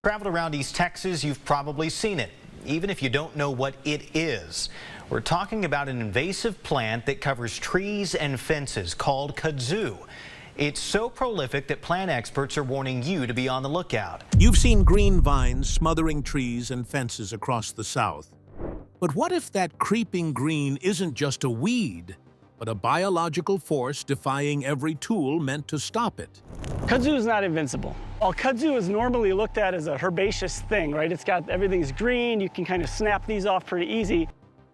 Traveled around East Texas, you've probably seen it, even if you don't know what it is. We're talking about an invasive plant that covers trees and fences called kudzu. It's so prolific that plant experts are warning you to be on the lookout. You've seen green vines smothering trees and fences across the South. But what if that creeping green isn't just a weed, but a biological force defying every tool meant to stop it? Kudzu is not invincible. While kudzu is normally looked at as a herbaceous thing, right? Everything's green, you can kind of snap these off pretty easy.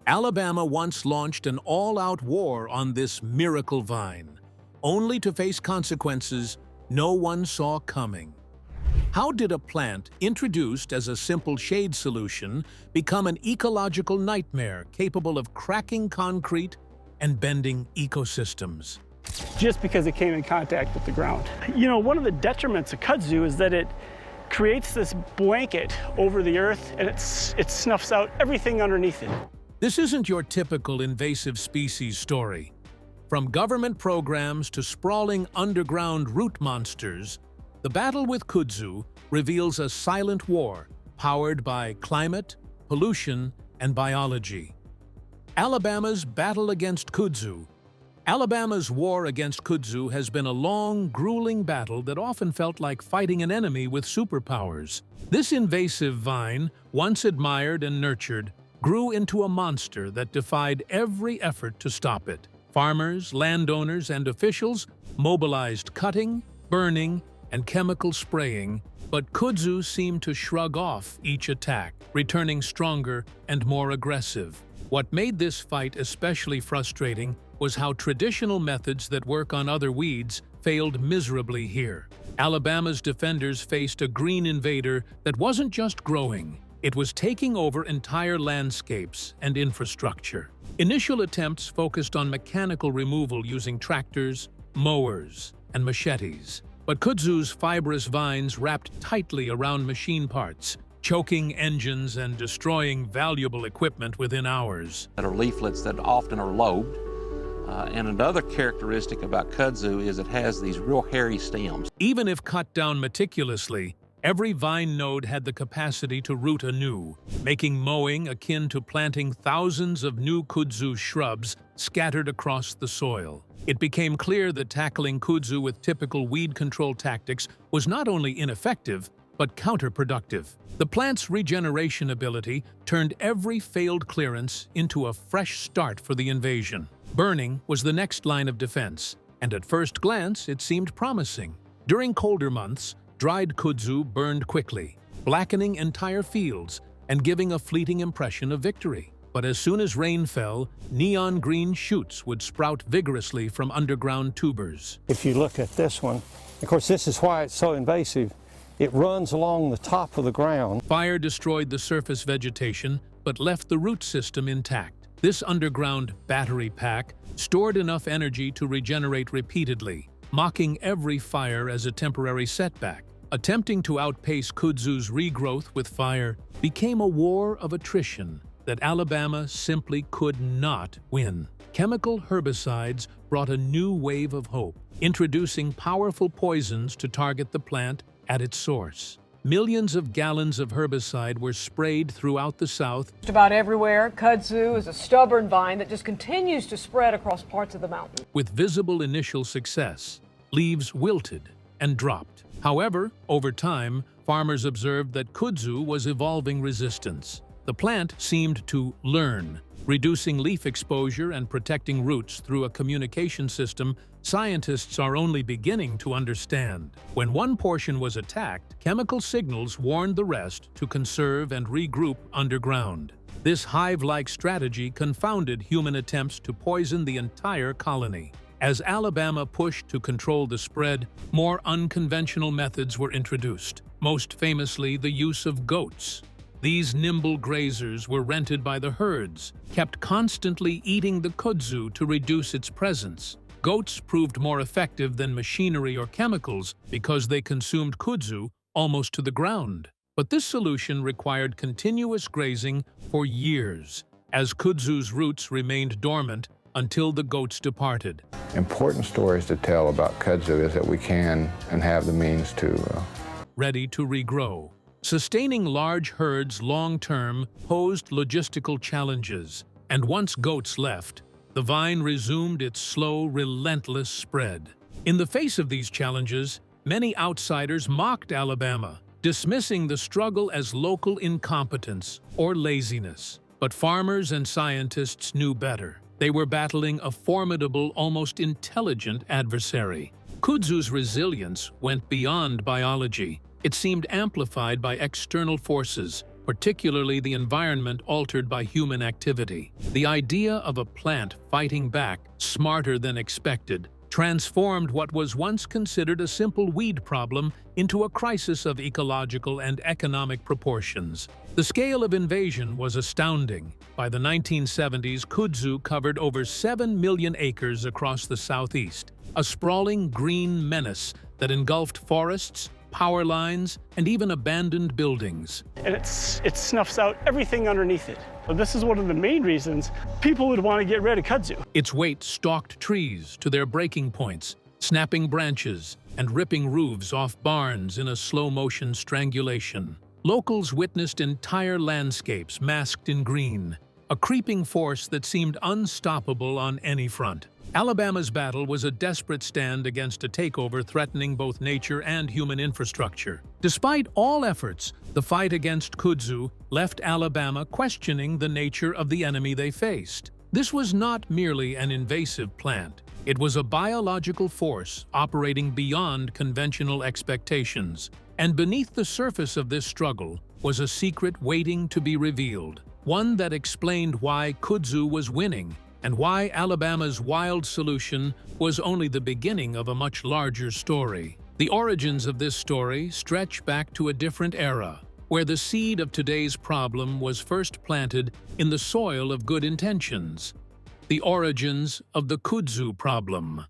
Alabama once launched an all-out war on this miracle vine, only to face consequences no one saw coming. How did a plant introduced as a simple shade solution become an ecological nightmare capable of cracking concrete and bending ecosystems? Just because it came in contact with the ground. You know, one of the detriments of kudzu is that it creates this blanket over the earth and it snuffs out everything underneath it. This isn't your typical invasive species story. From government programs to sprawling underground root monsters, the battle with kudzu reveals a silent war powered by climate, pollution, and biology. Alabama's battle against kudzu. Alabama's war against kudzu has been a long, grueling battle that often felt like fighting an enemy with superpowers. This invasive vine, once admired and nurtured, grew into a monster that defied every effort to stop it. Farmers, landowners, and officials mobilized cutting, burning, and chemical spraying, but kudzu seemed to shrug off each attack, returning stronger and more aggressive. What made this fight especially frustrating was how traditional methods that work on other weeds failed miserably here. Alabama's defenders faced a green invader that wasn't just growing, it was taking over entire landscapes and infrastructure. Initial attempts focused on mechanical removal using tractors, mowers, and machetes. But kudzu's fibrous vines wrapped tightly around machine parts, choking engines and destroying valuable equipment within hours. That are leaflets that often are lobed. And another characteristic about kudzu is it has these real hairy stems. Even if cut down meticulously, every vine node had the capacity to root anew, making mowing akin to planting thousands of new kudzu shrubs scattered across the soil. It became clear that tackling kudzu with typical weed control tactics was not only ineffective, but counterproductive. The plant's regeneration ability turned every failed clearance into a fresh start for the invasion. Burning was the next line of defense, and at first glance it seemed promising. During colder months, dried kudzu burned quickly, blackening entire fields and giving a fleeting impression of victory. But as soon as rain fell, neon green shoots would sprout vigorously from underground tubers. If you look at this one, of course this is why it's so invasive. It runs along the top of the ground. Fire destroyed the surface vegetation, but left the root system intact. This underground battery pack stored enough energy to regenerate repeatedly, mocking every fire as a temporary setback. Attempting to outpace kudzu's regrowth with fire became a war of attrition that Alabama simply could not win. Chemical herbicides brought a new wave of hope, introducing powerful poisons to target the plant at its source. Millions of gallons of herbicide were sprayed throughout the South. Just about everywhere, kudzu is a stubborn vine that just continues to spread across parts of the mountain. With visible initial success, leaves wilted and dropped. However, over time, farmers observed that kudzu was evolving resistance. The plant seemed to learn, reducing leaf exposure and protecting roots through a communication system scientists are only beginning to understand. When one portion was attacked, chemical signals warned the rest to conserve and regroup underground. This hive-like strategy confounded human attempts to poison the entire colony. As Alabama pushed to control the spread, more unconventional methods were introduced, most famously the use of goats. These nimble grazers were rented by the herds, kept constantly eating the kudzu to reduce its presence. Goats proved more effective than machinery or chemicals because they consumed kudzu almost to the ground. But this solution required continuous grazing for years, as kudzu's roots remained dormant until the goats departed. Important stories to tell about kudzu is that we can and have the means to ready to regrow. Sustaining large herds long-term posed logistical challenges, and once goats left, the vine resumed its slow, relentless spread. In the face of these challenges, many outsiders mocked Alabama, dismissing the struggle as local incompetence or laziness. But farmers and scientists knew better. They were battling a formidable, almost intelligent adversary. Kudzu's resilience went beyond biology. It seemed amplified by external forces, particularly the environment altered by human activity. The idea of a plant fighting back, smarter than expected, transformed what was once considered a simple weed problem into a crisis of ecological and economic proportions. The scale of invasion was astounding. By the 1970s, Kudzu covered over 7 million acres across the southeast, a sprawling green menace that engulfed forests, power lines, and even abandoned buildings. And it snuffs out everything underneath it. This is one of the main reasons people would want to get rid of kudzu. Its weight stalked trees to their breaking points, snapping branches and ripping roofs off barns in a slow-motion strangulation. Locals witnessed entire landscapes masked in green, a creeping force that seemed unstoppable on any front. Alabama's battle was a desperate stand against a takeover threatening both nature and human infrastructure. Despite all efforts, the fight against kudzu left Alabama questioning the nature of the enemy they faced. This was not merely an invasive plant. It was a biological force operating beyond conventional expectations. And beneath the surface of this struggle was a secret waiting to be revealed, one that explained why kudzu was winning and why Alabama's wild solution was only the beginning of a much larger story. The origins of this story stretch back to a different era, where the seed of today's problem was first planted in the soil of good intentions. The origins of the kudzu problem.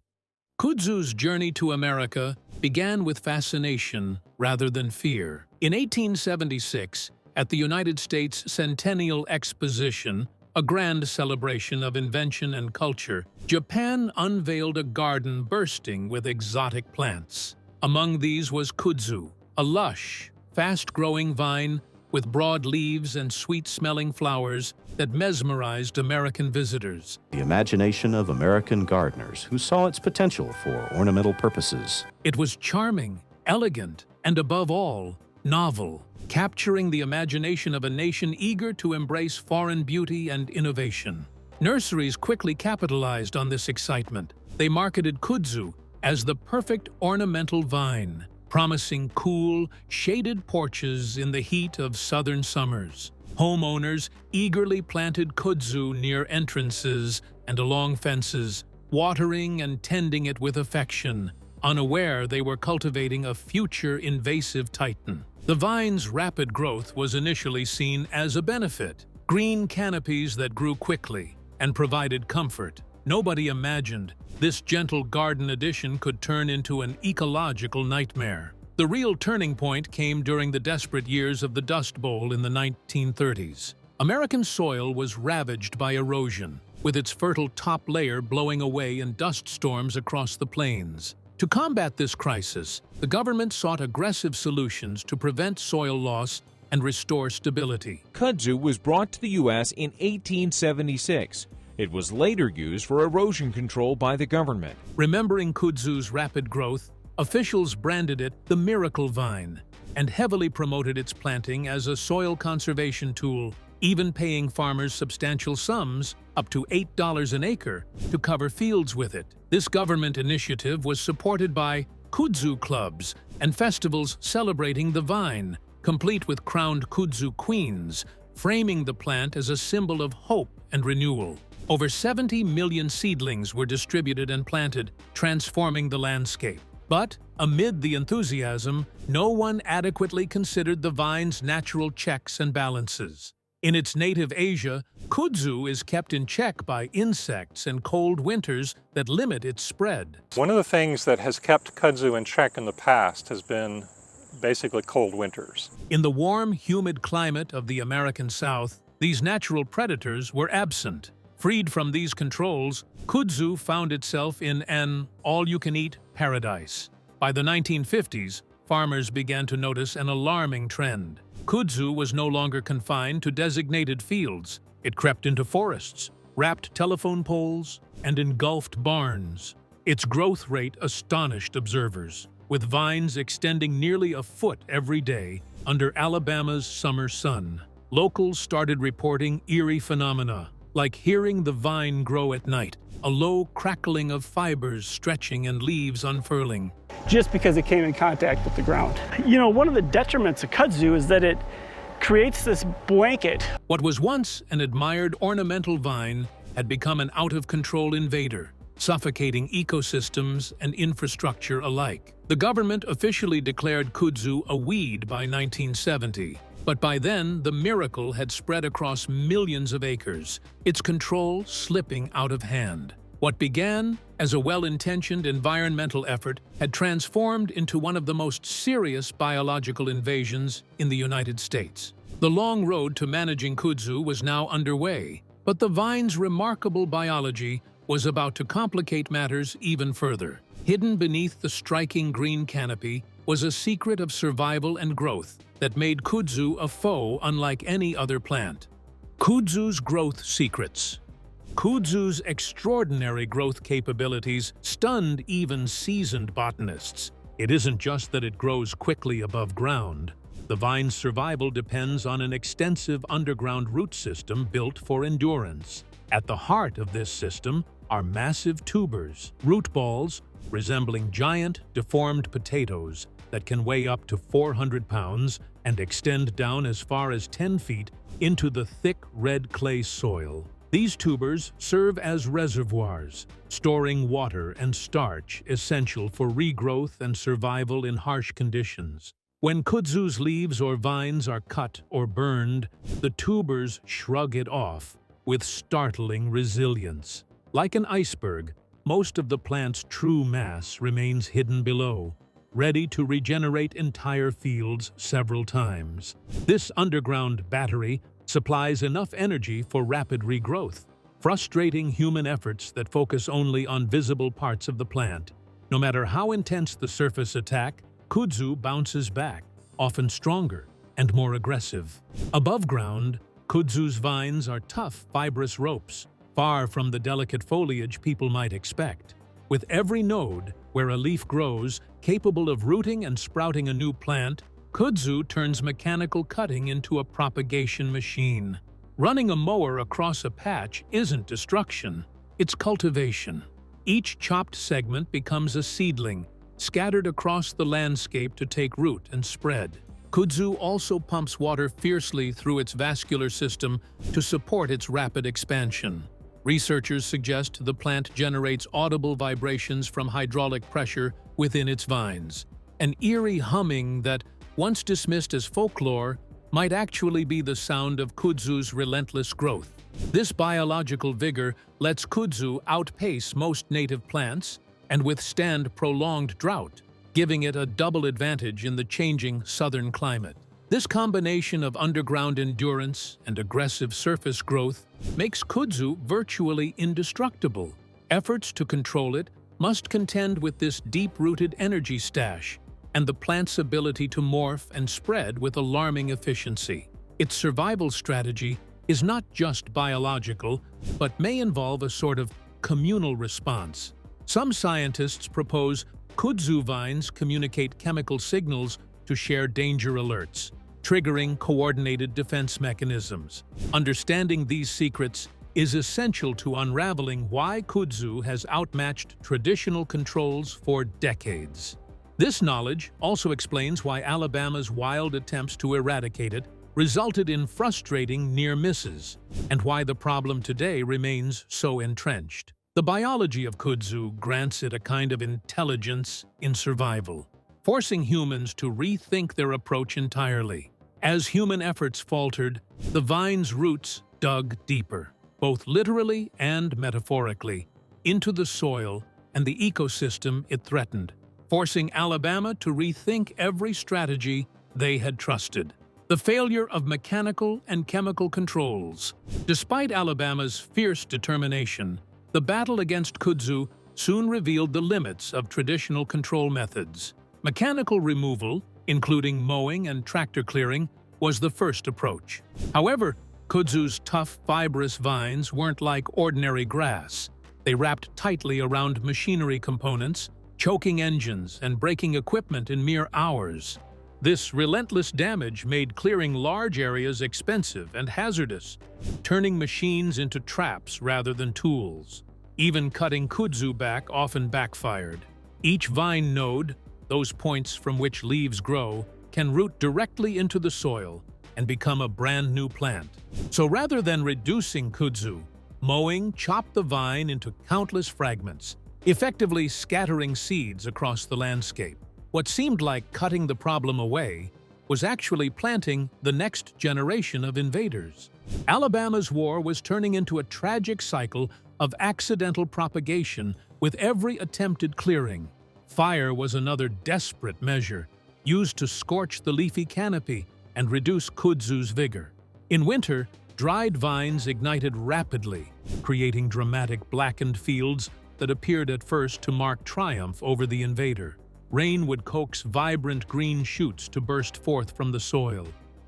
Kudzu's journey to America began with fascination rather than fear. In 1876, at the United States Centennial Exposition, a grand celebration of invention and culture, Japan unveiled a garden bursting with exotic plants. Among these was kudzu, a lush, fast-growing vine with broad leaves and sweet-smelling flowers that mesmerized American visitors. The imagination of American gardeners who saw its potential for ornamental purposes. It was charming, elegant, and above all, novel, capturing the imagination of a nation eager to embrace foreign beauty and innovation. Nurseries quickly capitalized on this excitement. They marketed kudzu as the perfect ornamental vine, promising cool, shaded porches in the heat of southern summers. Homeowners eagerly planted kudzu near entrances and along fences, watering and tending it with affection, unaware they were cultivating a future invasive titan. The vine's rapid growth was initially seen as a benefit, green canopies that grew quickly and provided comfort. Nobody imagined this gentle garden addition could turn into an ecological nightmare. The real turning point came during the desperate years of the Dust Bowl in the 1930s. American soil was ravaged by erosion, with its fertile top layer blowing away in dust storms across the plains. To combat this crisis, the government sought aggressive solutions to prevent soil loss and restore stability. Kudzu was brought to the U.S. in 1876. It was later used for erosion control by the government. Remembering kudzu's rapid growth, officials branded it the miracle vine and heavily promoted its planting as a soil conservation tool, even paying farmers substantial sums, up to $8 an acre, to cover fields with it. This government initiative was supported by kudzu clubs and festivals celebrating the vine, complete with crowned kudzu queens, framing the plant as a symbol of hope and renewal. Over 70 million seedlings were distributed and planted, transforming the landscape. But, amid the enthusiasm, no one adequately considered the vine's natural checks and balances. In its native Asia, kudzu is kept in check by insects and cold winters that limit its spread. One of the things that has kept kudzu in check in the past has been basically cold winters. In the warm, humid climate of the American South, these natural predators were absent. Freed from these controls, kudzu found itself in an all-you-can-eat paradise. By the 1950s, farmers began to notice an alarming trend. Kudzu was no longer confined to designated fields. It crept into forests, wrapped telephone poles, and engulfed barns. Its growth rate astonished observers, with vines extending nearly a foot every day under Alabama's summer sun. Locals started reporting eerie phenomena, like hearing the vine grow at night, a low crackling of fibers stretching and leaves unfurling. Just because it came in contact with the ground. You know, one of the detriments of kudzu is that it creates this blanket. What was once an admired ornamental vine had become an out-of-control invader, suffocating ecosystems and infrastructure alike. The government officially declared kudzu a weed by 1970, but by then the miracle had spread across millions of acres, its control slipping out of hand. What began as a well-intentioned environmental effort had transformed into one of the most serious biological invasions in the United States. The long road to managing kudzu was now underway, but the vine's remarkable biology was about to complicate matters even further. Hidden beneath the striking green canopy was a secret of survival and growth that made kudzu a foe unlike any other plant. Kudzu's growth secrets. Kudzu's extraordinary growth capabilities stunned even seasoned botanists. It isn't just that it grows quickly above ground. The vine's survival depends on an extensive underground root system built for endurance. At the heart of this system are massive tubers, root balls resembling giant, deformed potatoes that can weigh up to 400 pounds and extend down as far as 10 feet into the thick red clay soil. These tubers serve as reservoirs, storing water and starch essential for regrowth and survival in harsh conditions. When kudzu's leaves or vines are cut or burned, the tubers shrug it off with startling resilience. Like an iceberg, most of the plant's true mass remains hidden below, ready to regenerate entire fields several times. This underground battery supplies enough energy for rapid regrowth, frustrating human efforts that focus only on visible parts of the plant. No matter how intense the surface attack, kudzu bounces back, often stronger and more aggressive. Above ground, kudzu's vines are tough, fibrous ropes, far from the delicate foliage people might expect. With every node where a leaf grows, capable of rooting and sprouting a new plant, kudzu turns mechanical cutting into a propagation machine. Running a mower across a patch isn't destruction, it's cultivation. Each chopped segment becomes a seedling, scattered across the landscape to take root and spread. Kudzu also pumps water fiercely through its vascular system to support its rapid expansion. Researchers suggest the plant generates audible vibrations from hydraulic pressure within its vines, an eerie humming that, once dismissed as folklore, might actually be the sound of kudzu's relentless growth. This biological vigor lets kudzu outpace most native plants and withstand prolonged drought, giving it a double advantage in the changing southern climate. This combination of underground endurance and aggressive surface growth makes kudzu virtually indestructible. Efforts to control it must contend with this deep-rooted energy stash and the plant's ability to morph and spread with alarming efficiency. Its survival strategy is not just biological, but may involve a sort of communal response. Some scientists propose kudzu vines communicate chemical signals to share danger alerts, triggering coordinated defense mechanisms. Understanding these secrets is essential to unraveling why kudzu has outmatched traditional controls for decades. This knowledge also explains why Alabama's wild attempts to eradicate it resulted in frustrating near misses, and why the problem today remains so entrenched. The biology of kudzu grants it a kind of intelligence in survival, forcing humans to rethink their approach entirely. As human efforts faltered, the vine's roots dug deeper, both literally and metaphorically, into the soil and the ecosystem it threatened, forcing Alabama to rethink every strategy they had trusted. The failure of mechanical and chemical controls. Despite Alabama's fierce determination, the battle against kudzu soon revealed the limits of traditional control methods. Mechanical removal, including mowing and tractor clearing, was the first approach. However, Kudzu's tough, fibrous vines weren't like ordinary grass. They wrapped tightly around machinery components, choking engines and breaking equipment in mere hours. This relentless damage made clearing large areas expensive and hazardous, turning machines into traps rather than tools. Even cutting kudzu back often backfired. Each vine node, those points from which leaves grow, can root directly into the soil and become a brand new plant. So rather than reducing kudzu, mowing chopped the vine into countless fragments, effectively scattering seeds across the landscape. What seemed like cutting the problem away was actually planting the next generation of invaders. Alabama's war was turning into a tragic cycle of accidental propagation with every attempted clearing. Fire was another desperate measure, used to scorch the leafy canopy and reduce kudzu's vigor. In winter, dried vines ignited rapidly, creating dramatic blackened fields that appeared at first to mark triumph over the invader. Rain would coax vibrant green shoots to burst forth from the soil,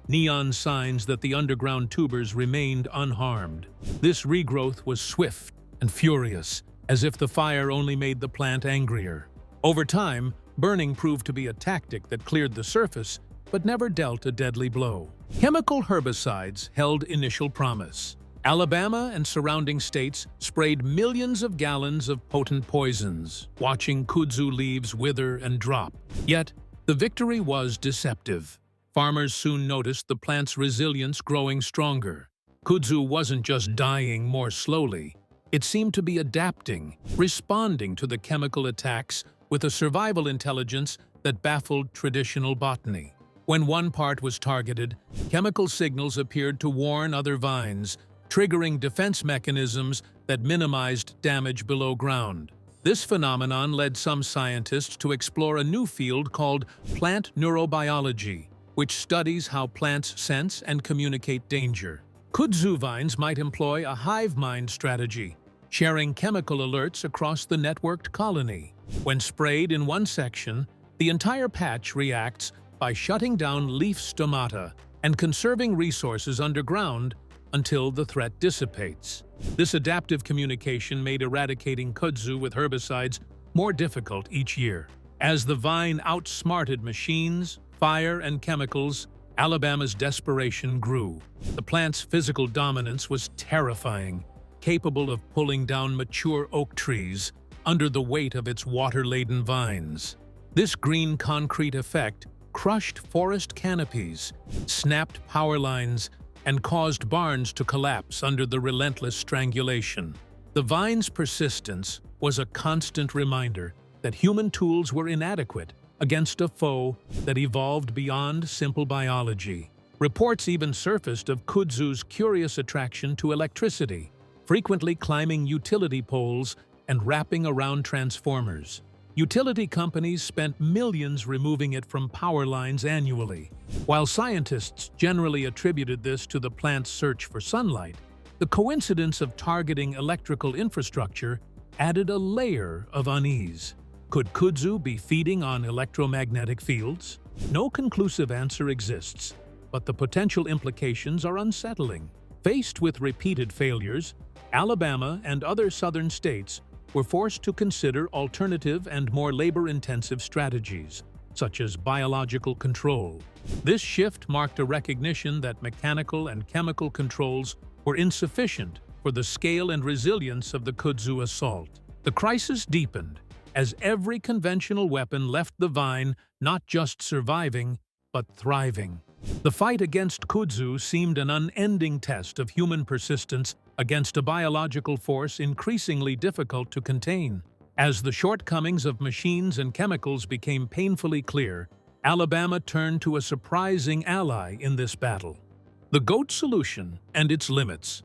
neon signs that the underground tubers remained unharmed. This regrowth was swift and furious, as if the fire only made the plant angrier. Over time, burning proved to be a tactic that cleared the surface, but never dealt a deadly blow. Chemical herbicides held initial promise. Alabama and surrounding states sprayed millions of gallons of potent poisons, watching kudzu leaves wither and drop. Yet, the victory was deceptive. Farmers soon noticed the plant's resilience growing stronger. Kudzu wasn't just dying more slowly. It seemed to be adapting, responding to the chemical attacks with a survival intelligence that baffled traditional botany. When one part was targeted, chemical signals appeared to warn other vines, triggering defense mechanisms that minimized damage below ground. This phenomenon led some scientists to explore a new field called plant neurobiology, which studies how plants sense and communicate danger. Kudzu vines might employ a hive mind strategy, sharing chemical alerts across the networked colony. When sprayed in one section, the entire patch reacts by shutting down leaf stomata and conserving resources underground until the threat dissipates. This adaptive communication made eradicating kudzu with herbicides more difficult each year. As the vine outsmarted machines, fire, and chemicals, Alabama's desperation grew. The plant's physical dominance was terrifying, capable of pulling down mature oak trees under the weight of its water-laden vines. This green concrete effect crushed forest canopies, snapped power lines, and caused barns to collapse under the relentless strangulation. The vine's persistence was a constant reminder that human tools were inadequate against a foe that evolved beyond simple biology. Reports even surfaced of kudzu's curious attraction to electricity, frequently climbing utility poles and wrapping around transformers. Utility companies spent millions removing it from power lines annually. While scientists generally attributed this to the plant's search for sunlight, the coincidence of targeting electrical infrastructure added a layer of unease. Could kudzu be feeding on electromagnetic fields? No conclusive answer exists, but the potential implications are unsettling. Faced with repeated failures, Alabama and other southern states were forced to consider alternative and more labor-intensive strategies, such as biological control. This shift marked a recognition that mechanical and chemical controls were insufficient for the scale and resilience of the kudzu assault. The crisis deepened as every conventional weapon left the vine not just surviving, but thriving. The fight against kudzu seemed an unending test of human persistence against a biological force increasingly difficult to contain. As the shortcomings of machines and chemicals became painfully clear, Alabama turned to a surprising ally in this battle: the goat solution and its limits.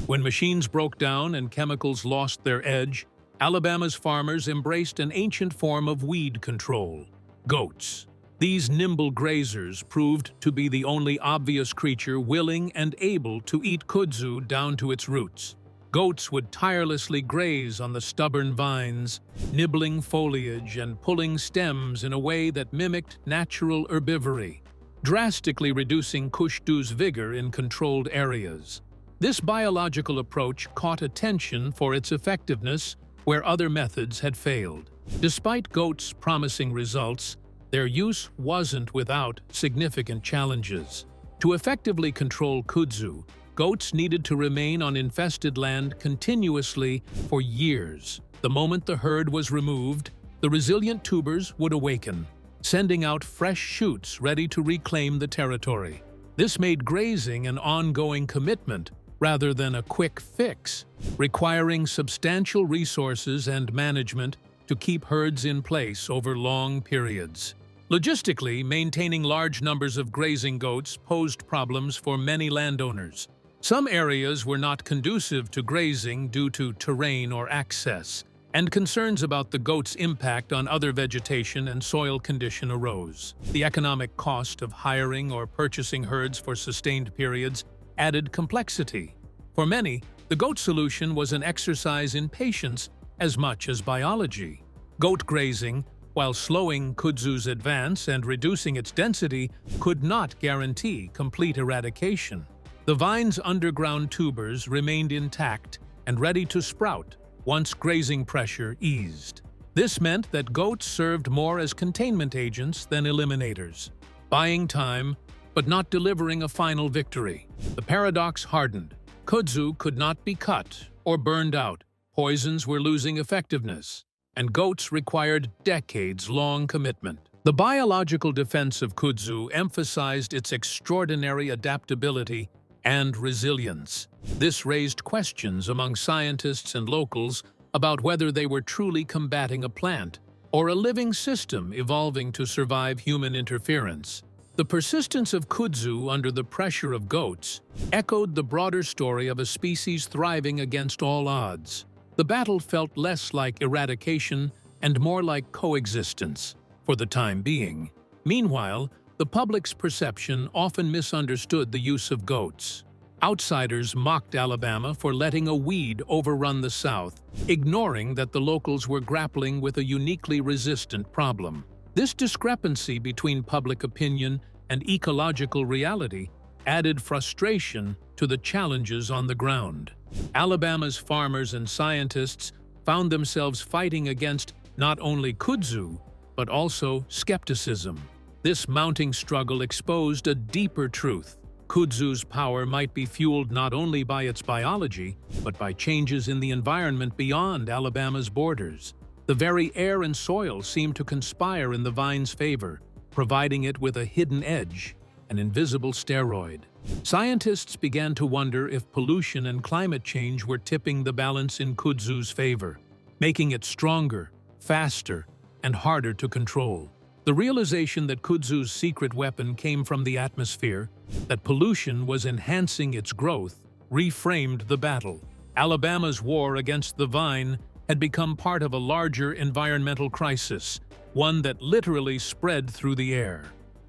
When machines broke down and chemicals lost their edge, Alabama's farmers embraced an ancient form of weed control: goats. These nimble grazers proved to be the only obvious creature willing and able to eat kudzu down to its roots. Goats would tirelessly graze on the stubborn vines, nibbling foliage and pulling stems in a way that mimicked natural herbivory, drastically reducing Kudzu's vigor in controlled areas. This biological approach caught attention for its effectiveness where other methods had failed. Despite goats' promising results, their use wasn't without significant challenges. To effectively control Kudzu, goats needed to remain on infested land continuously for years. The moment the herd was removed, the resilient tubers would awaken, sending out fresh shoots ready to reclaim the territory. This made grazing an ongoing commitment rather than a quick fix, requiring substantial resources and management to keep herds in place over long periods. Logistically, maintaining large numbers of grazing goats posed problems for many landowners. Some areas were not conducive to grazing due to terrain or access, and concerns about the goats' impact on other vegetation and soil condition arose. The economic cost of hiring or purchasing herds for sustained periods added complexity. For many, the goat solution was an exercise in patience as much as biology. Goat grazing, while slowing Kudzu's advance and reducing its density, could not guarantee complete eradication. The vine's underground tubers remained intact and ready to sprout once grazing pressure eased. This meant that goats served more as containment agents than eliminators, buying time but not delivering a final victory. The paradox hardened. Kudzu could not be cut or burned out. Poisons were losing effectiveness, and goats required decades-long commitment. The biological defense of Kudzu emphasized its extraordinary adaptability and resilience. This raised questions among scientists and locals about whether they were truly combating a plant or a living system evolving to survive human interference. The persistence of Kudzu under the pressure of goats echoed the broader story of a species thriving against all odds. The battle felt less like eradication and more like coexistence, for the time being. Meanwhile, the public's perception often misunderstood the use of goats. Outsiders mocked Alabama for letting a weed overrun the South, ignoring that the locals were grappling with a uniquely resistant problem. This discrepancy between public opinion and ecological reality added frustration to the challenges on the ground. Alabama's farmers and scientists found themselves fighting against not only Kudzu, but also skepticism. This mounting struggle exposed a deeper truth. Kudzu's power might be fueled not only by its biology, but by changes in the environment beyond Alabama's borders. The very air and soil seemed to conspire in the vine's favor, providing it with a hidden edge, an invisible steroid. Scientists began to wonder if pollution and climate change were tipping the balance in Kudzu's favor, making it stronger, faster, and harder to control. The realization that Kudzu's secret weapon came from the atmosphere, that pollution was enhancing its growth, reframed the battle. Alabama's war against the vine had become part of a larger environmental crisis, one that literally spread through the air.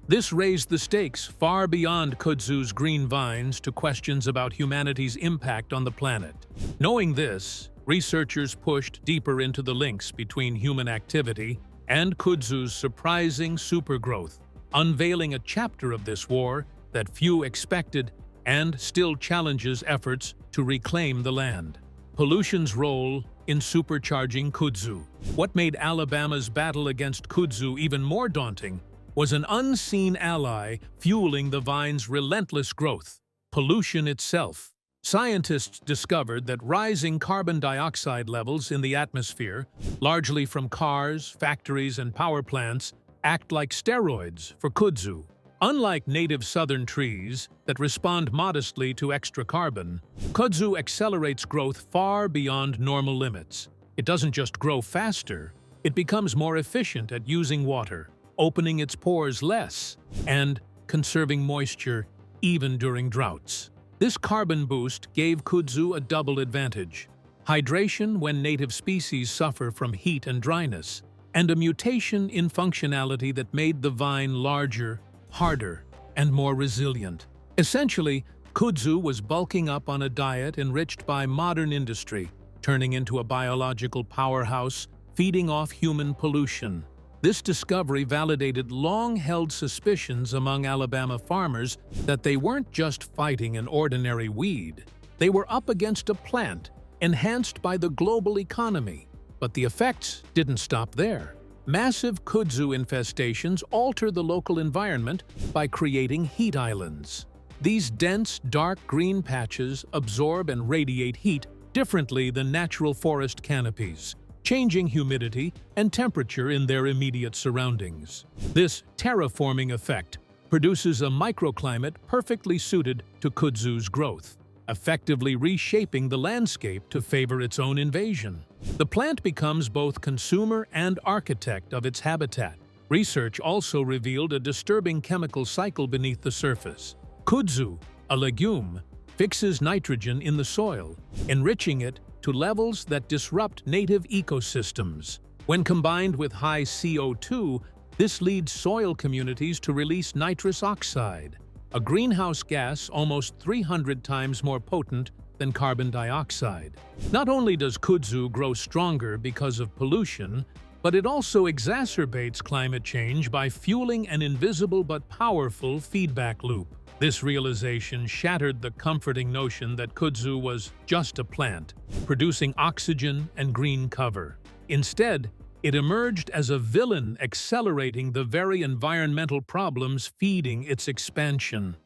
This raised the stakes far beyond Kudzu's green vines to questions about humanity's impact on the planet. Knowing this, researchers pushed deeper into the links between human activity and Kudzu's surprising supergrowth, unveiling a chapter of this war that few expected and still challenges efforts to reclaim the land. Pollution's role in supercharging Kudzu. What made Alabama's battle against Kudzu even more daunting was an unseen ally fueling the vine's relentless growth: pollution itself. Scientists discovered that rising carbon dioxide levels in the atmosphere, largely from cars, factories, and power plants, act like steroids for Kudzu. Unlike native southern trees that respond modestly to extra carbon, Kudzu accelerates growth far beyond normal limits. It doesn't just grow faster, it becomes more efficient at using water, opening its pores less, and conserving moisture even during droughts. This carbon boost gave Kudzu a double advantage: hydration when native species suffer from heat and dryness, and a mutation in functionality that made the vine larger, harder, and more resilient. Essentially, Kudzu was bulking up on a diet enriched by modern industry, turning into a biological powerhouse, feeding off human pollution. This discovery validated long-held suspicions among Alabama farmers that they weren't just fighting an ordinary weed. They were up against a plant enhanced by the global economy. But the effects didn't stop there. Massive kudzu infestations alter the local environment by creating heat islands. These dense, dark green patches absorb and radiate heat differently than natural forest canopies, changing humidity and temperature in their immediate surroundings. This terraforming effect produces a microclimate perfectly suited to kudzu's growth, effectively reshaping the landscape to favor its own invasion. The plant becomes both consumer and architect of its habitat. Research also revealed a disturbing chemical cycle beneath the surface. Kudzu, a legume, fixes nitrogen in the soil, enriching it to levels that disrupt native ecosystems. When combined with high CO2, this leads soil communities to release nitrous oxide, a greenhouse gas almost 300 times more potent than carbon dioxide. Not only does kudzu grow stronger because of pollution, but it also exacerbates climate change by fueling an invisible but powerful feedback loop. This realization shattered the comforting notion that kudzu was just a plant, producing oxygen and green cover. Instead, it emerged as a villain accelerating the very environmental problems feeding its expansion.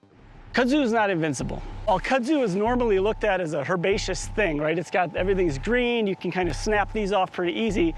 Kudzu is not invincible. While kudzu is normally looked at as a herbaceous thing, right? Everything's green, you can kind of snap these off pretty easy.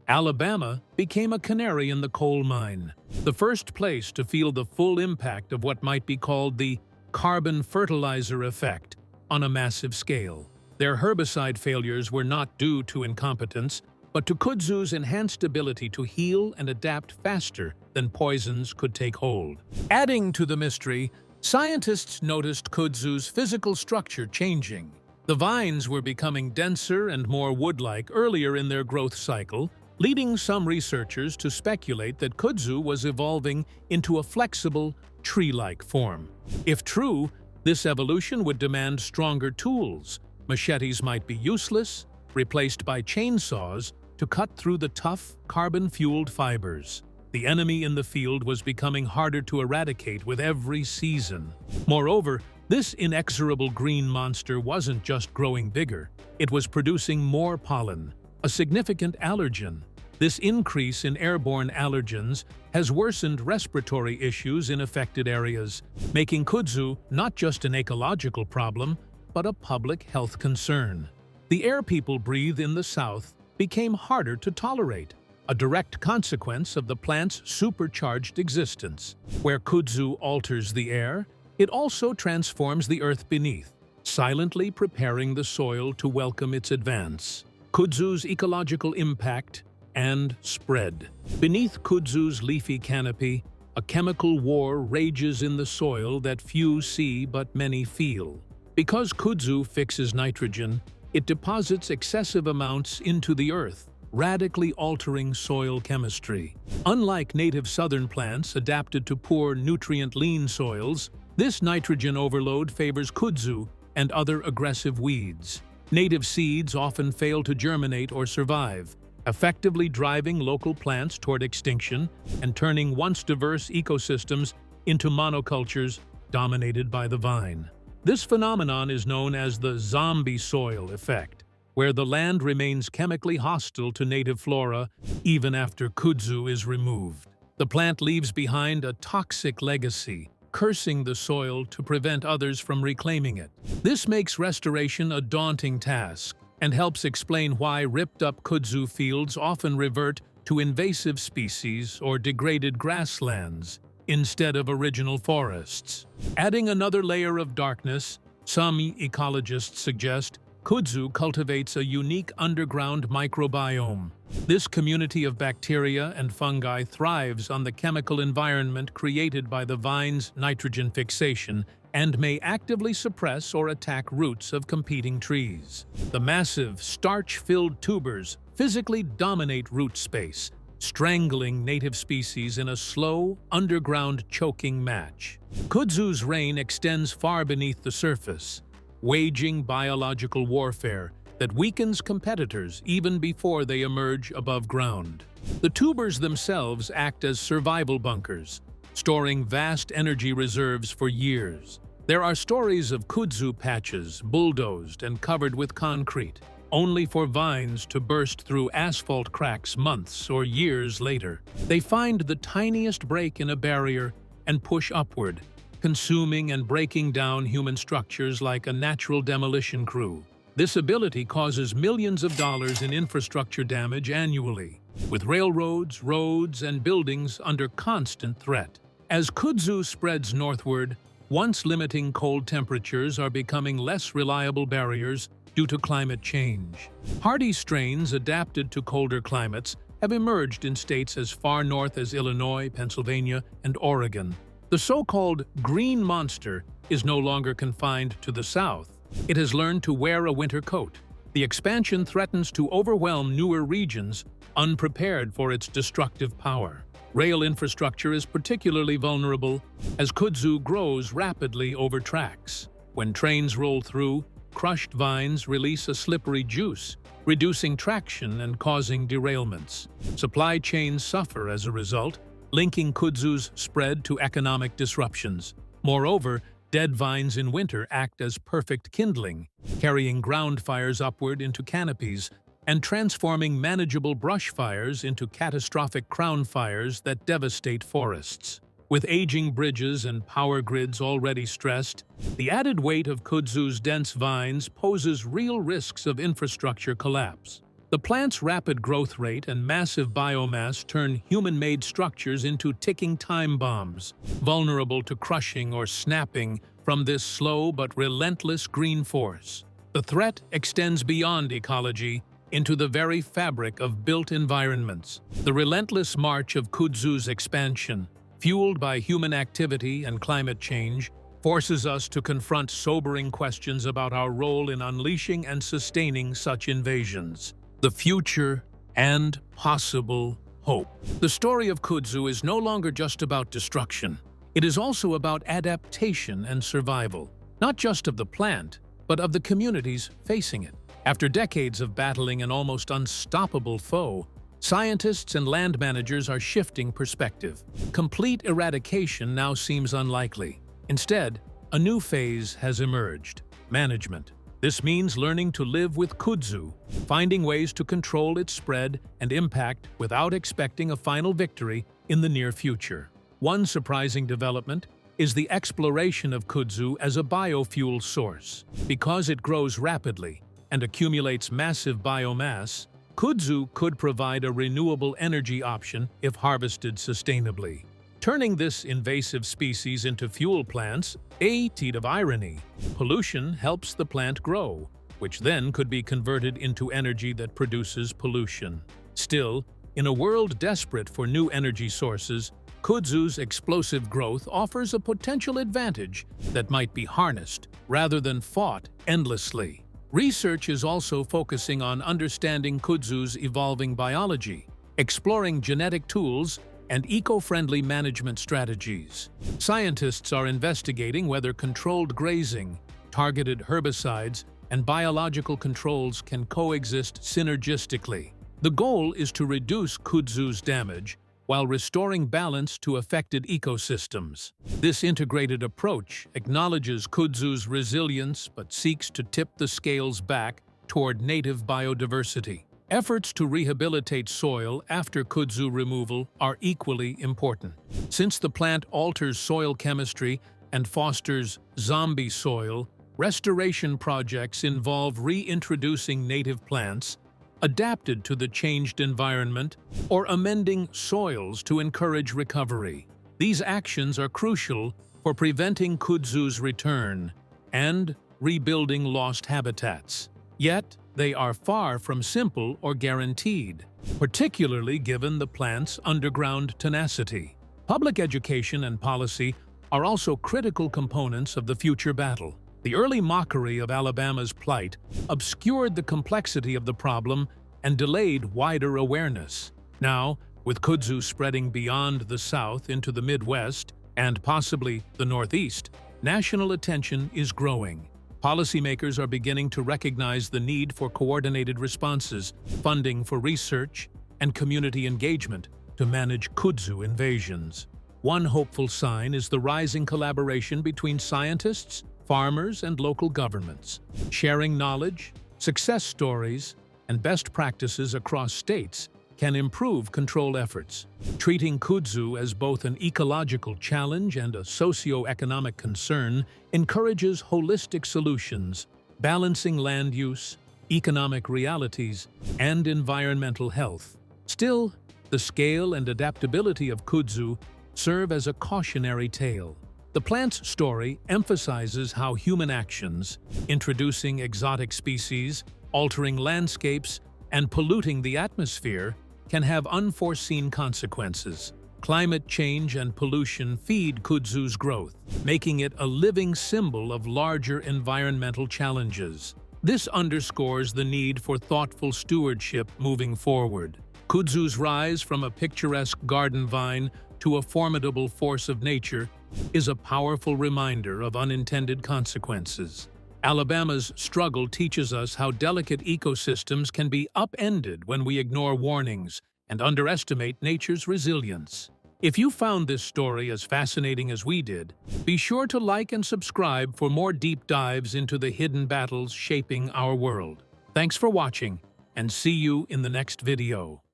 Alabama became a canary in the coal mine, the first place to feel the full impact of what might be called the carbon fertilizer effect on a massive scale. Their herbicide failures were not due to incompetence, but to kudzu's enhanced ability to heal and adapt faster than poisons could take hold. Adding to the mystery, scientists noticed kudzu's physical structure changing. The vines were becoming denser and more wood-like earlier in their growth cycle, leading some researchers to speculate that kudzu was evolving into a flexible, tree-like form. If true, this evolution would demand stronger tools. Machetes might be useless, replaced by chainsaws to cut through the tough, carbon-fueled fibers. The enemy in the field was becoming harder to eradicate with every season. Moreover, this inexorable green monster wasn't just growing bigger, it was producing more pollen, a significant allergen. This increase in airborne allergens has worsened respiratory issues in affected areas, making kudzu not just an ecological problem, but a public health concern. The air people breathe in the south became harder to tolerate, a direct consequence of the plant's supercharged existence. Where kudzu alters the air, it also transforms the earth beneath, silently preparing the soil to welcome its advance. Kudzu's ecological impact and spread. Beneath kudzu's leafy canopy, a chemical war rages in the soil that few see but many feel. Because kudzu fixes nitrogen, it deposits excessive amounts into the earth, radically altering soil chemistry. Unlike native southern plants adapted to poor, nutrient-lean soils, this nitrogen overload favors kudzu and other aggressive weeds. Native seeds often fail to germinate or survive, effectively driving local plants toward extinction and turning once diverse ecosystems into monocultures dominated by the vine. This phenomenon is known as the zombie soil effect, where the land remains chemically hostile to native flora even after kudzu is removed. The plant leaves behind a toxic legacy, cursing the soil to prevent others from reclaiming it. This makes restoration a daunting task and helps explain why ripped-up kudzu fields often revert to invasive species or degraded grasslands instead of original forests. Adding another layer of darkness, some ecologists suggest kudzu cultivates a unique underground microbiome. This community of bacteria and fungi thrives on the chemical environment created by the vine's nitrogen fixation and may actively suppress or attack roots of competing trees. The massive, starch-filled tubers physically dominate root space, strangling native species in a slow, underground choking match. Kudzu's reign extends far beneath the surface, waging biological warfare that weakens competitors even before they emerge above ground. The tubers themselves act as survival bunkers, storing vast energy reserves for years. There are stories of kudzu patches bulldozed and covered with concrete, only for vines to burst through asphalt cracks months or years later. They find the tiniest break in a barrier and push upward, consuming and breaking down human structures like a natural demolition crew. This ability causes millions of dollars in infrastructure damage annually, with railroads, roads, and buildings under constant threat. As kudzu spreads northward, once limiting cold temperatures are becoming less reliable barriers due to climate change. Hardy strains adapted to colder climates have emerged in states as far north as Illinois, Pennsylvania, and Oregon. The so-called green monster is no longer confined to the south. It has learned to wear a winter coat. The expansion threatens to overwhelm newer regions unprepared for its destructive power. Rail infrastructure is particularly vulnerable as kudzu grows rapidly over tracks. When trains roll through, crushed vines release a slippery juice, reducing traction and causing derailments. Supply chains suffer as a result, linking kudzu's spread to economic disruptions. Moreover, dead vines in winter act as perfect kindling, carrying ground fires upward into canopies and transforming manageable brush fires into catastrophic crown fires that devastate forests. With aging bridges and power grids already stressed, the added weight of kudzu's dense vines poses real risks of infrastructure collapse. The plant's rapid growth rate and massive biomass turn human-made structures into ticking time bombs, vulnerable to crushing or snapping from this slow but relentless green force. The threat extends beyond ecology into the very fabric of built environments. The relentless march of kudzu's expansion, fueled by human activity and climate change, forces us to confront sobering questions about our role in unleashing and sustaining such invasions. The future and possible hope. The story of kudzu is no longer just about destruction. It is also about adaptation and survival, not just of the plant, but of the communities facing it. After decades of battling an almost unstoppable foe, scientists and land managers are shifting perspective. Complete eradication now seems unlikely. Instead, a new phase has emerged: management. This means learning to live with kudzu, finding ways to control its spread and impact without expecting a final victory in the near future. One surprising development is the exploration of kudzu as a biofuel source. Because it grows rapidly and accumulates massive biomass, kudzu could provide a renewable energy option if harvested sustainably. Turning this invasive species into fuel plants, a teat of irony. Pollution helps the plant grow, which then could be converted into energy that produces pollution. Still, in a world desperate for new energy sources, kudzu's explosive growth offers a potential advantage that might be harnessed rather than fought endlessly. Research is also focusing on understanding kudzu's evolving biology, exploring genetic tools, and eco-friendly management strategies. Scientists are investigating whether controlled grazing, targeted herbicides, and biological controls can coexist synergistically. The goal is to reduce kudzu's damage while restoring balance to affected ecosystems. This integrated approach acknowledges kudzu's resilience but seeks to tip the scales back toward native biodiversity. Efforts to rehabilitate soil after kudzu removal are equally important. Since the plant alters soil chemistry and fosters zombie soil, restoration projects involve reintroducing native plants adapted to the changed environment or amending soils to encourage recovery. These actions are crucial for preventing kudzu's return and rebuilding lost habitats. Yet, they are far from simple or guaranteed, particularly given the plant's underground tenacity. Public education and policy are also critical components of the future battle. The early mockery of Alabama's plight obscured the complexity of the problem and delayed wider awareness. Now, With kudzu spreading beyond the south into the Midwest and possibly the Northeast, national attention is growing. Policymakers are beginning to recognize the need for coordinated responses, funding for research, and community engagement to manage kudzu invasions. One hopeful sign is the rising collaboration between scientists, farmers, and local governments. Sharing knowledge, success stories, and best practices across states can improve control efforts. Treating kudzu as both an ecological challenge and a socio-economic concern encourages holistic solutions, balancing land use, economic realities, and environmental health. Still, the scale and adaptability of kudzu serve as a cautionary tale. The plant's story emphasizes how human actions, introducing exotic species, altering landscapes, and polluting the atmosphere, can have unforeseen consequences. Climate change and pollution feed kudzu's growth, making it a living symbol of larger environmental challenges. This underscores the need for thoughtful stewardship moving forward. Kudzu's rise from a picturesque garden vine to a formidable force of nature is a powerful reminder of unintended consequences. Alabama's struggle teaches us how delicate ecosystems can be upended when we ignore warnings and underestimate nature's resilience. If you found this story as fascinating as we did, be sure to like and subscribe for more deep dives into the hidden battles shaping our world. Thanks for watching, and see you in the next video.